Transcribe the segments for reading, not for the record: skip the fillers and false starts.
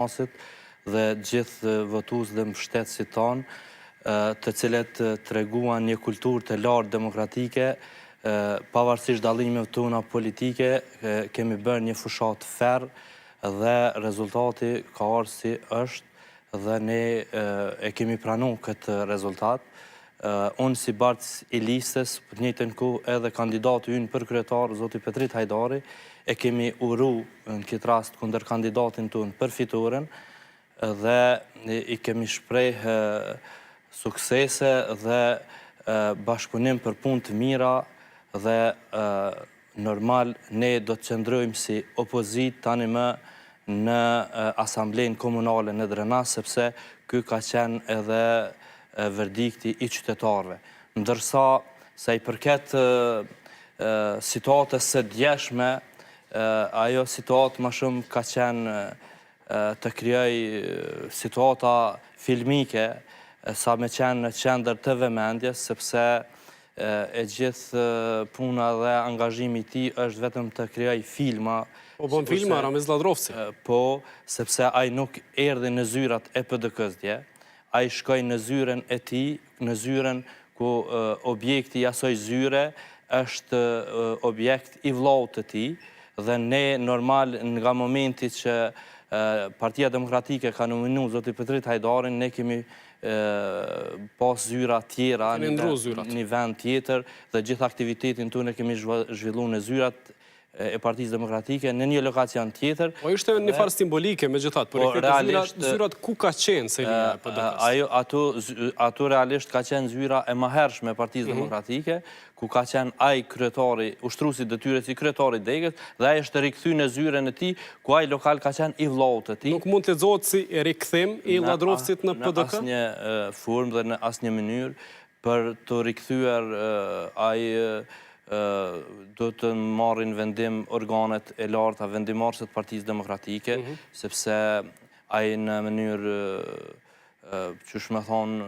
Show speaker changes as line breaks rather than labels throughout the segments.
masit dhe gjithë votues dhe mbështetësit tonë, të cilët treguan një kulturë të lartë demokratike, pavarësisht dallimeve tona politike, kemi bërë një fushat ferr dhe rezultati ka ardhur si është dhe ne e kemi pranuar këtë rezultat. Unë si bartës i listës, për të njëjtën kohë edhe kandidati ynë për kryetar, zoti Petrit Hajdari, e kemi uru në këtë rast kundër kandidatin tonë për fituren dhe i kemi shpreh suksese dhe bashkëpunim për punë të mira dhe normal ne do të qëndrojmë si opozit tani më në asamblejnë komunale në Drenas, sepse ky ka qenë edhe verdikti i qytetarëve. Ndërsa, sa i përket situatës së djeshme, ajo situatë më shumë ka qenë të krijoj situata filmike, sa me qenë në qendër të vëmendjes, sepse e gjithë puna dhe angazhimi i tij është vetëm të krijoj filma.
Po bën filma Ramiz Ladrovci.
Po, sepse ai nuk erdhi në zyrat e PDK-s dje. Ai shkoi në zyren e tij, në zyren ku objekti i asaj zyre është objekt i vllaut të tij dhe ne normal nga momenti që Partia Demokratike ka nominuar zoti Petrit Hajdarin, ne kemi pas zyra tjera në një vend tjetër dhe gjithë aktivitetin tonë kemi zhvilluar në zyrat e Partisë Demokratike në një lokacion tjetër.
Po ishte një farë simbolike megjithatë, por zyrat ku ka qenë Selia e PDK-s?
Ato realisht ka qenë zyra e mëhershme e Partisë Demokratike, ku ka qenë ai kryetari, ushtruesi detyrës i kryetarit Degës, dhe ai është rikthyer në zyren e tij, ku ai lokal ka qenë i vllaut të tij.
Nuk mund të lexohet si rikthim i Ladrovcit në PDK?
Në asnjë formë dhe në asnjë mënyrë për të rikthyer ai do të marrin vendim organet e larta vendimarrëse të Partisë Demokratike, sepse ai në mënyrë, qysh me thonë,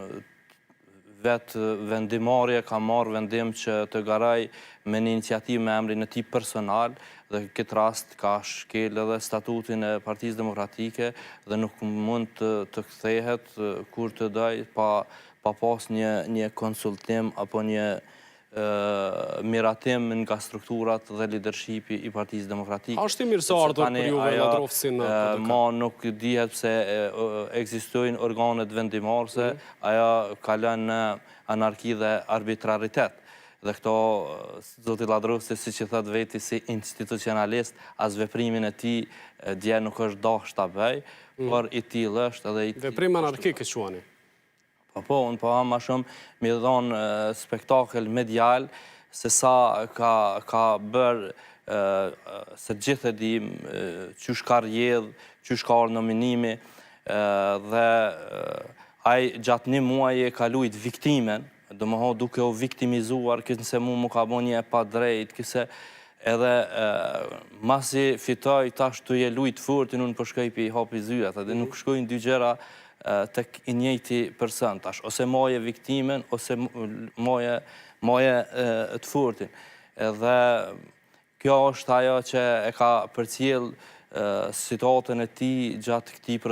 vetë vendimarrje ka marrë vendim që të garaj me një iniciativë me emrin e tij personal dhe këtë rast ka shkel edhe statutin e Partisë Demokratike dhe nuk mund të kthehet kur të daj pa pas një konsultim apo një miratim nga strukturat dhe leadershipi i Partisë Demokratike.
A është i mirë se ardhur për juve Ladrovci në PDK?
Ma nuk dihet pse ekzistojnë organet vendimarrëse, ajo ka lënë në anarki dhe arbitraritet. Dhe këto, zoti Ladrovci, siç i thot veti si institucionalist, as veprimin e tij dje nuk është dashur ta bëj, por i tillë është edhe i tillë.
Veprim anarkik e quani.
Po, unë po ha ma shumë mi dhonë spektakel medial, se sa ka bërë se gjithë e dim qysh ka rjedh, qysh ka orë nominimi, dhe ai gjatë një muaj e ka lujt viktimen, do më ho duke o viktimizuar, këse mu ka bo një e pa drejt, këse edhe masi fitoj tash të je lujt furtin, unë përshkoj për i hapi zyrat, dhe nuk shkojnë dy gjera tek i njëjti person tash, ose moje viktimen, ose moje të furtin. Edhe kjo është ajo që e ka përcjell situatën e tij gjatë këtij